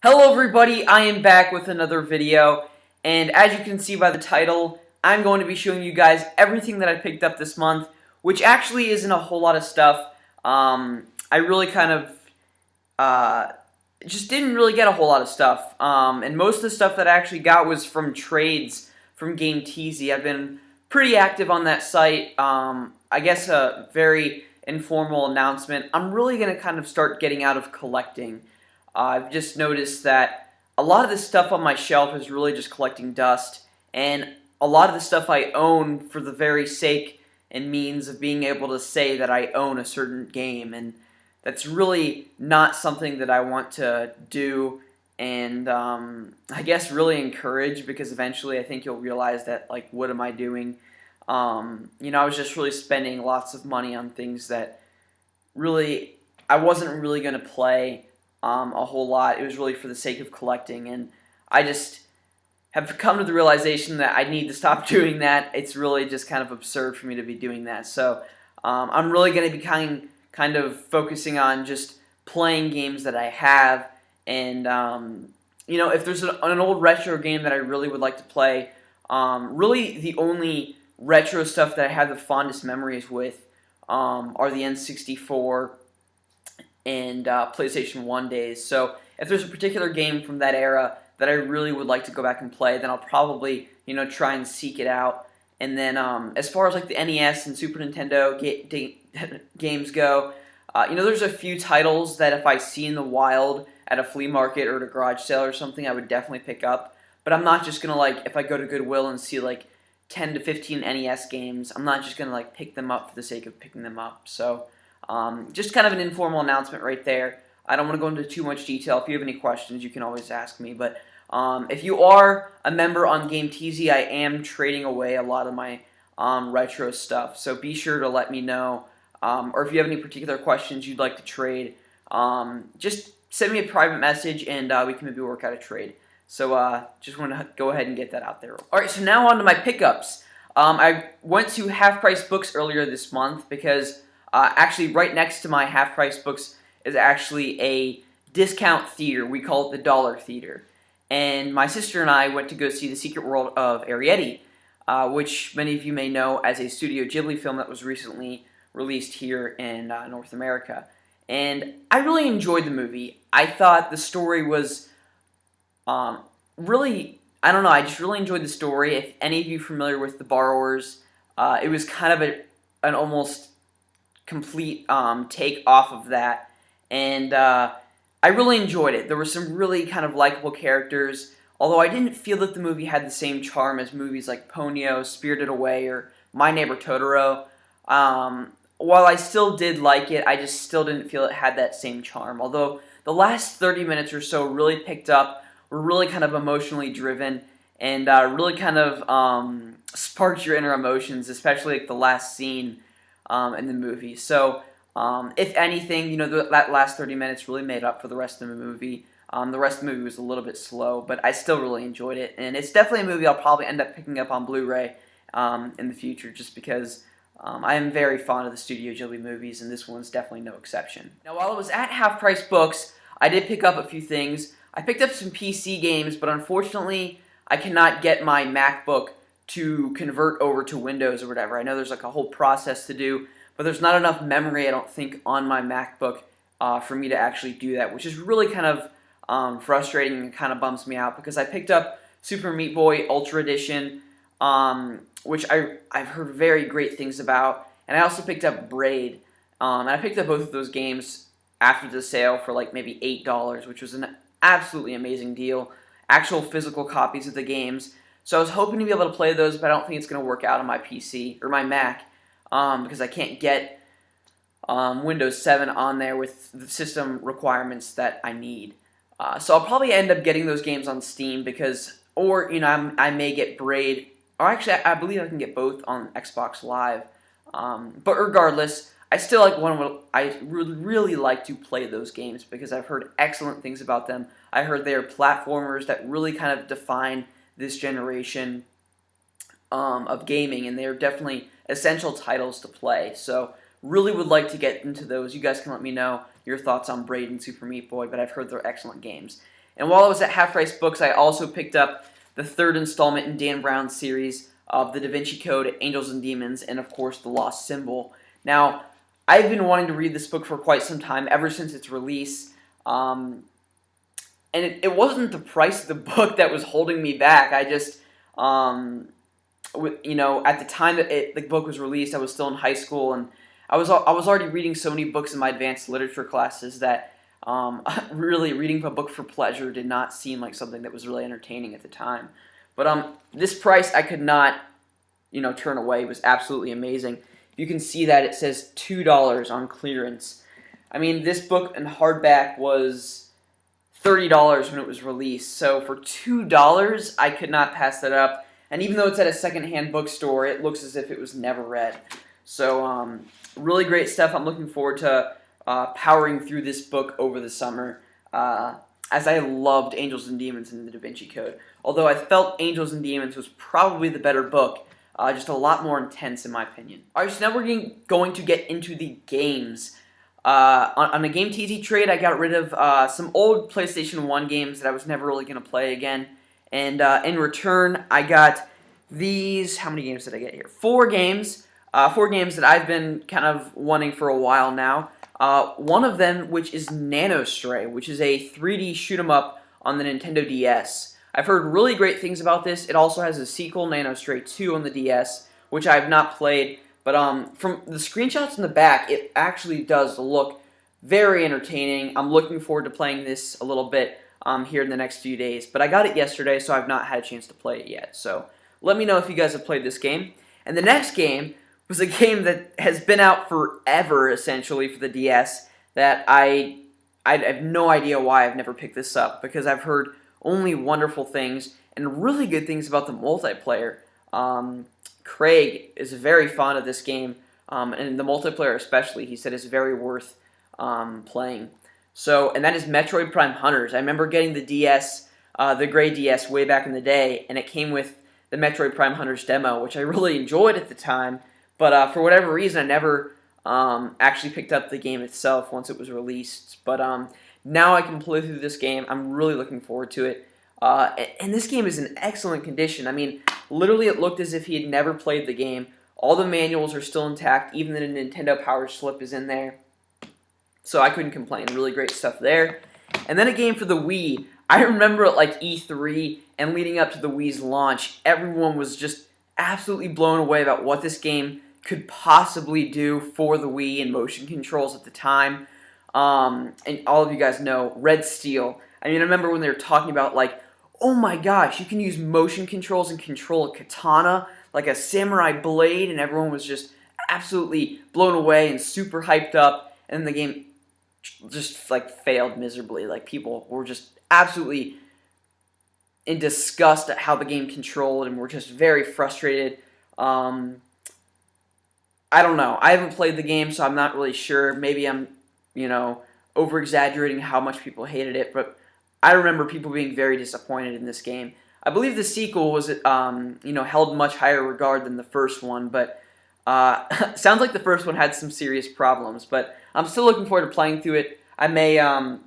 Hello everybody, I am back with another video, and as you can see by the title, I'm going to be showing you guys everything that I picked up this month, which actually isn't a whole lot of stuff. I really kind of just didn't really get a whole lot of stuff, and most of the stuff that I actually got was from trades from Game Teasy. I've been pretty active on that site. I guess a very informal announcement. I'm really going to kind of start getting out of collecting. I've just noticed that a lot of the stuff on my shelf is really just collecting dust, and a lot of the stuff I own for the very sake and means of being able to say that I own a certain game, and that's really not something that I want to do, and I guess really encourage, because eventually I think you'll realize that, like, what am I doing? I was just really spending lots of money on things that really I wasn't really going to play a whole lot. It was really for the sake of collecting, and I just have come to the realization that I need to stop doing that. It's really just kind of absurd for me to be doing that. So I'm really going to be kind of focusing on just playing games that I have, and if there's an old retro game that I really would like to play, really the only retro stuff that I have the fondest memories with are the N64 and PlayStation 1 days. So if there's a particular game from that era that I really would like to go back and play, then I'll probably try and seek it out. And then as far as like the NES and Super Nintendo games go, there's a few titles that if I see in the wild at a flea market or at a garage sale or something, I would definitely pick up. But I'm not just gonna, like, if I go to Goodwill and see like 10 to 15 NES games, I'm not just gonna like pick them up for the sake of picking them up. So just kind of an informal announcement right there. I don't want to go into too much detail. If you have any questions, you can always ask me. But if you are a member on Game Teasy, I am trading away a lot of my retro stuff. So be sure to let me know. Or if you have any particular questions you'd like to trade, just send me a private message and we can maybe work out a trade. So just want to go ahead and get that out there. Alright, so now on to my pickups. I went to Half Price Books earlier this month because actually right next to my Half Price Books is actually a discount theater. We call it the Dollar Theater. And my sister and I went to go see The Secret World of Arrietty, which many of you may know as a Studio Ghibli film that was recently released here in North America. And I really enjoyed the movie. I thought the story was really, I don't know, I just really enjoyed the story. If any of you are familiar with The Borrowers, it was kind of an almost complete take off of that, and I really enjoyed it. There were some really kind of likable characters, although I didn't feel that the movie had the same charm as movies like Ponyo, Spirited Away, or My Neighbor Totoro. While I still did like it, I just still didn't feel it had that same charm, although the last 30 minutes or so really picked up, were really kind of emotionally driven, and really kind of sparked your inner emotions, especially like the last scene in the movie. So if anything, that last 30 minutes really made up for the rest of the movie. The rest of the movie was a little bit slow, but I still really enjoyed it, and it's definitely a movie I'll probably end up picking up on Blu-ray in the future, just because I am very fond of the Studio Ghibli movies, and this one's definitely no exception. Now, while I was at Half Price Books, I did pick up a few things. I picked up some PC games, but unfortunately, I cannot get my MacBook to convert over to Windows or whatever. I know there's like a whole process to do, but there's not enough memory, I don't think, on my MacBook for me to actually do that, which is really kind of frustrating and kind of bums me out, because I picked up Super Meat Boy Ultra Edition, which I've heard very great things about, and I also picked up Braid, and I picked up both of those games after the sale for like maybe $8, which was an absolutely amazing deal. Actual physical copies of the games. So I was hoping to be able to play those, but I don't think it's going to work out on my PC, or my Mac, because I can't get Windows 7 on there with the system requirements that I need. So I'll probably end up getting those games on Steam, because, or, I may get Braid, or actually, I believe I can get both on Xbox Live. But regardless, I still I would really like to play those games, because I've heard excellent things about them. I heard they are platformers that really kind of define this generation of gaming, and they're definitely essential titles to play. So really would like to get into those. You guys can let me know your thoughts on Braid and Super Meat Boy, but I've heard they're excellent games. And while I was at Half Price Books, I also picked up the third installment in Dan Brown's series of The Da Vinci Code, Angels and Demons, and of course The Lost Symbol. Now, I've been wanting to read this book for quite some time, ever since its release. And it wasn't the price of the book that was holding me back. I just, at the time that the book was released, I was still in high school, and I was already reading so many books in my advanced literature classes that really reading a book for pleasure did not seem like something that was really entertaining at the time. But this price I could not, turn away. It was absolutely amazing. You can see that it says $2 on clearance. I mean, this book in hardback was $30 when it was released. So for $2, I could not pass that up. And even though it's at a secondhand bookstore, it looks as if it was never read. So really great stuff. I'm looking forward to powering through this book over the summer, as I loved Angels and Demons and the Da Vinci Code. Although I felt Angels and Demons was probably the better book, just a lot more intense in my opinion. Alright, so now we're going to get into the games. On a Game TZ trade, I got rid of some old PlayStation 1 games that I was never really going to play again. And in return, I got these. How many games did I get here? 4 games. 4 games that I've been kind of wanting for a while now. One of them, which is Nanostray, which is a 3D shoot-'em-up on the Nintendo DS. I've heard really great things about this. It also has a sequel, Nanostray 2, on the DS, which I have not played. But from the screenshots in the back, it actually does look very entertaining. I'm looking forward to playing this a little bit here in the next few days. But I got it yesterday, so I've not had a chance to play it yet. So let me know if you guys have played this game. And the next game was a game that has been out forever, essentially, for the DS, that I have no idea why I've never picked this up, because I've heard only wonderful things and really good things about the multiplayer. Craig is very fond of this game, and the multiplayer especially, he said, is very worth playing. So, and that is Metroid Prime Hunters. I remember getting the DS, the gray DS, way back in the day, and it came with the Metroid Prime Hunters demo, which I really enjoyed at the time, but for whatever reason, I never actually picked up the game itself once it was released. But now I can play through this game. I'm really looking forward to it. And this game is in excellent condition. I mean, literally it looked as if he had never played the game. All the manuals are still intact. Even the Nintendo Power Slip is in there. So I couldn't complain. Really great stuff there. And then a game for the Wii. I remember at like E3 and leading up to the Wii's launch, everyone was just absolutely blown away about what this game could possibly do for the Wii and motion controls at the time. And all of you guys know, Red Steel. I mean, I remember when they were talking about, like, oh my gosh, you can use motion controls and control a katana like a samurai blade, and everyone was just absolutely blown away and super hyped up, and the game just, like, failed miserably. Like, people were just absolutely in disgust at how the game controlled and were just very frustrated. I don't know. I haven't played the game, so I'm not really sure. Maybe I'm, over-exaggerating how much people hated it, but I remember people being very disappointed in this game. I believe the sequel was, held much higher regard than the first one, but sounds like the first one had some serious problems. But I'm still looking forward to playing through it. I may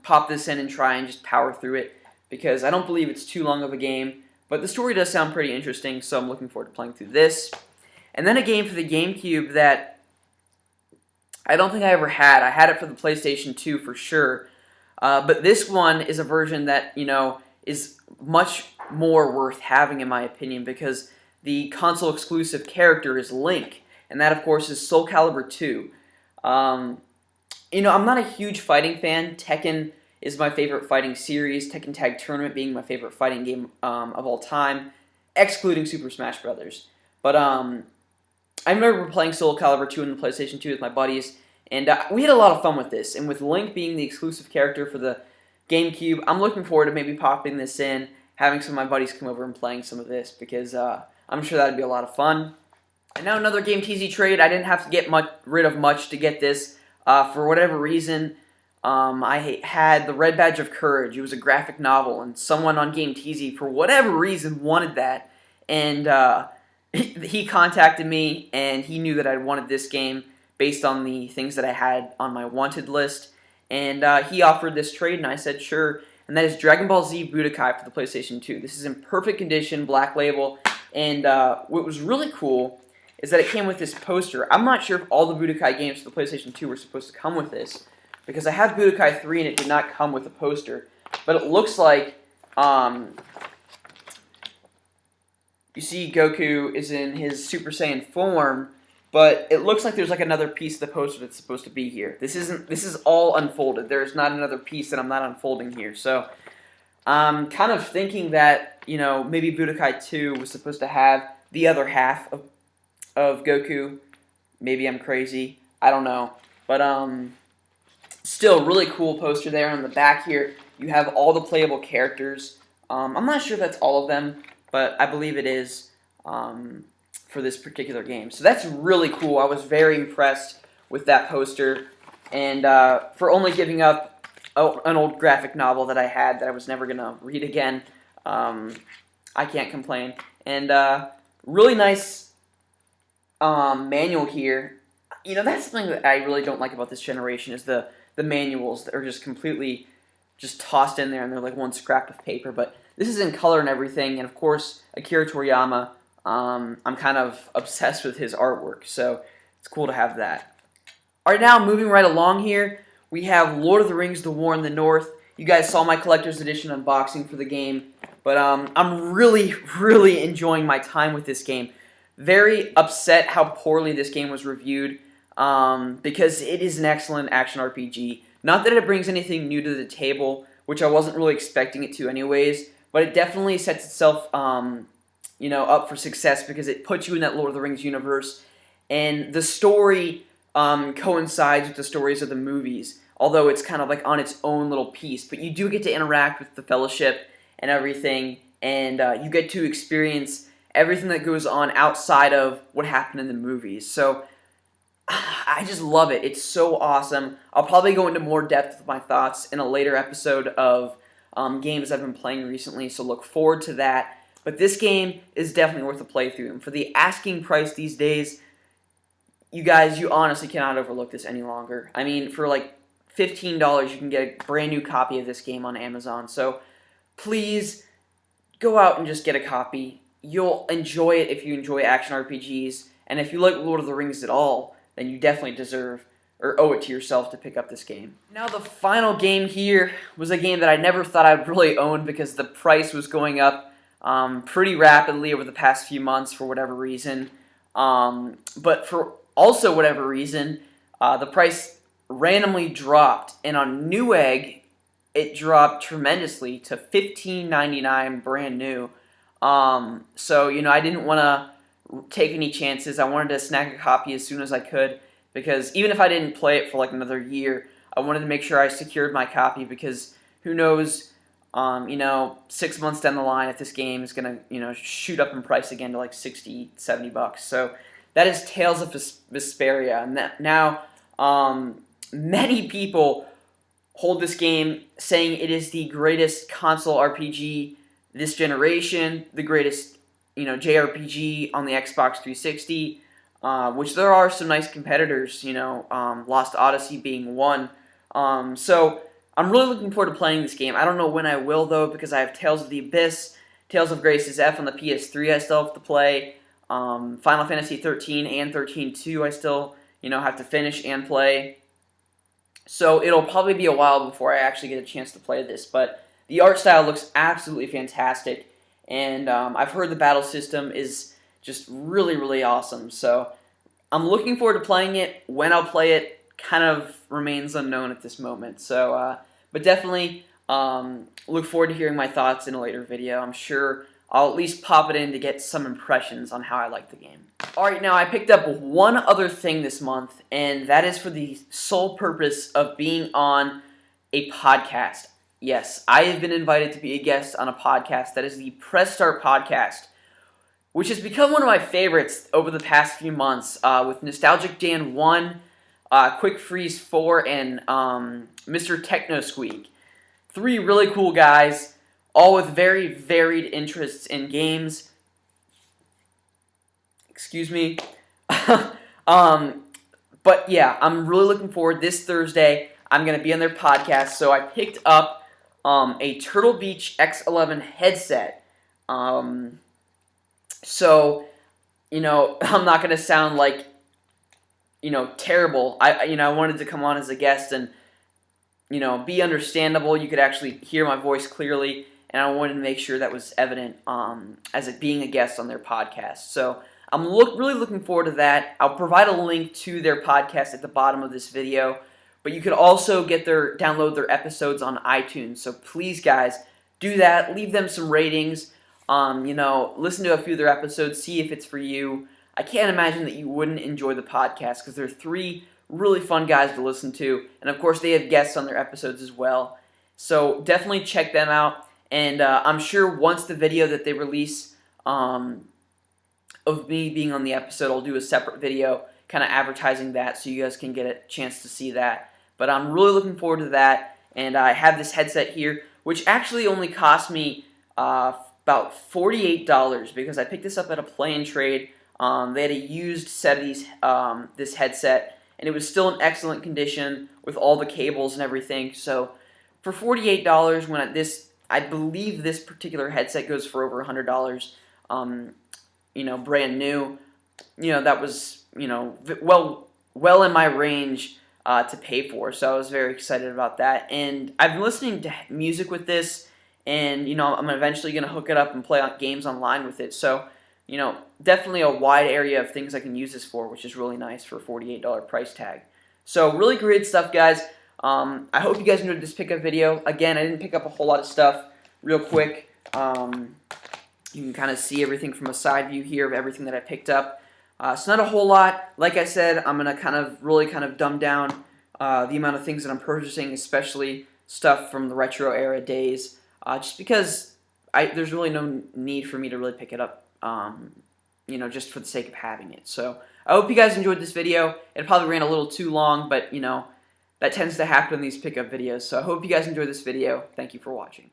pop this in and try and just power through it, because I don't believe it's too long of a game. But the story does sound pretty interesting, so I'm looking forward to playing through this. And then a game for the GameCube that I don't think I ever had. I had it for the PlayStation 2 for sure. But this one is a version that, is much more worth having in my opinion, because the console exclusive character is Link, and that of course is Soul Calibur 2. I'm not a huge fighting fan. Tekken is my favorite fighting series, Tekken Tag Tournament being my favorite fighting game of all time, excluding Super Smash Brothers. But I remember playing Soul Calibur 2 on the PlayStation 2 with my buddies, and we had a lot of fun with this. And with Link being the exclusive character for the GameCube, I'm looking forward to maybe popping this in, having some of my buddies come over and playing some of this, because I'm sure that would be a lot of fun. And now another Game TZ trade. I didn't have to get rid of much to get this. For whatever reason, I had the Red Badge of Courage. It was a graphic novel, and someone on Game TZ, for whatever reason, wanted that. And he contacted me, and he knew that I wanted this game based on the things that I had on my wanted list. And he offered this trade, and I said sure. and that is Dragon Ball Z Budokai for the PlayStation 2. This is in perfect condition, black label, and what was really cool is that it came with this poster. I'm not sure if all the Budokai games for the PlayStation 2 were supposed to come with this, because I have Budokai 3 and it did not come with a poster, but it looks like you see Goku is in his Super Saiyan form, but it looks like there's like another piece of the poster that's supposed to be here. This is all unfolded. There's not another piece that I'm not unfolding here. So I'm kind of thinking that, maybe Budokai 2 was supposed to have the other half of Goku. Maybe I'm crazy. I don't know. But still, really cool poster there. On the back here, you have all the playable characters. I'm not sure if that's all of them, but I believe it is for this particular game. So that's really cool. I was very impressed with that poster. And for only giving up an old graphic novel that I had that I was never going to read again, I can't complain. And really nice manual here. That's something that I really don't like about this generation is the manuals that are just completely just tossed in there, and they're like one scrap of paper. But this is in color and everything, and of course, Akira Toriyama, I'm kind of obsessed with his artwork, so it's cool to have that. Alright, now moving right along here, we have Lord of the Rings: The War in the North. You guys saw my collector's edition unboxing for the game, but I'm really, really enjoying my time with this game. Very upset how poorly this game was reviewed, because it is an excellent action RPG. Not that it brings anything new to the table, which I wasn't really expecting it to anyways, but it definitely sets itself, up for success because it puts you in that Lord of the Rings universe, and the story coincides with the stories of the movies, although it's kind of like on its own little piece. But you do get to interact with the Fellowship and everything, and you get to experience everything that goes on outside of what happened in the movies. So I just love it. It's so awesome. I'll probably go into more depth with my thoughts in a later episode of games I've been playing recently, so look forward to that. But this game is definitely worth a playthrough. And for the asking price these days, you guys, you honestly cannot overlook this any longer. I mean, for like $15, you can get a brand new copy of this game on Amazon. So please go out and just get a copy. You'll enjoy it if you enjoy action RPGs. And if you like Lord of the Rings at all, then you definitely deserve or owe it to yourself to pick up this game. Now the final game here was a game that I never thought I'd really own because the price was going up pretty rapidly over the past few months for whatever reason. But for also whatever reason, the price randomly dropped, and on Newegg it dropped tremendously to $15.99 brand new. So I didn't want to take any chances. I wanted to snag a copy as soon as I could, because even if I didn't play it for like another year, I wanted to make sure I secured my copy, because who knows, 6 months down the line if this game is going to, shoot up in price again to like 60, 70 bucks. So that is Tales of Vesperia. And now many people hold this game saying it is the greatest console RPG this generation, the greatest JRPG on the Xbox 360, which there are some nice competitors, Lost Odyssey being one. So I'm really looking forward to playing this game. I don't know when I will, though, because I have Tales of the Abyss, Tales of Grace's F on the PS3 I still have to play, Final Fantasy 13 and 13-2 I still, have to finish and play. So it'll probably be a while before I actually get a chance to play this, but the art style looks absolutely fantastic. And I've heard the battle system is just really, really awesome. So I'm looking forward to playing it. When I'll play it kind of remains unknown at this moment. So, but definitely look forward to hearing my thoughts in a later video. I'm sure I'll at least pop it in to get some impressions on how I like the game. Alright, now I picked up one other thing this month, and that is for the sole purpose of being on a podcast. Yes, I have been invited to be a guest on a podcast that is the Press Start podcast, which has become one of my favorites over the past few months, with Nostalgic Dan 1, Quick Freeze 4, and Mr. Techno Squeak. 3 really cool guys, all with very varied interests in games. Excuse me. But yeah, I'm really looking forward. This Thursday, I'm going to be on their podcast, so I picked up a Turtle Beach X11 headset. Um, so, I'm not going to sound like, terrible. I wanted to come on as a guest and, be understandable. You could actually hear my voice clearly, and I wanted to make sure that was evident as it being a guest on their podcast. So I'm really looking forward to that. I'll provide a link to their podcast at the bottom of this video, but you could also download their episodes on iTunes. So please, guys, do that. Leave them some ratings. Listen to a few of their episodes, see if it's for you. I can't imagine that you wouldn't enjoy the podcast because they're three really fun guys to listen to, and of course they have guests on their episodes as well. So definitely check them out, and I'm sure once the video that they release of me being on the episode, I'll do a separate video kind of advertising that so you guys can get a chance to see that. But I'm really looking forward to that, and I have this headset here, which actually only cost me about $48 because I picked this up at a play and trade. They had a used set of this headset, and it was still in excellent condition with all the cables and everything. So for $48, I believe this particular headset goes for over $100, brand new. That was, well in my range to pay for. So I was very excited about that. And I've been listening to music with this, and, I'm eventually going to hook it up and play games online with it. So, definitely a wide area of things I can use this for, which is really nice for a $48 price tag. So really great stuff, guys. I hope you guys enjoyed this pickup video. Again, I didn't pick up a whole lot of stuff. Real quick, you can kind of see everything from a side view here of everything that I picked up. It's not a whole lot. Like I said, I'm going to really dumb down the amount of things that I'm purchasing, especially stuff from the retro era days, just because there's really no need for me to really pick it up. Just for the sake of having it. So I hope you guys enjoyed this video. It probably ran a little too long, but that tends to happen in these pickup videos. So I hope you guys enjoyed this video. Thank you for watching.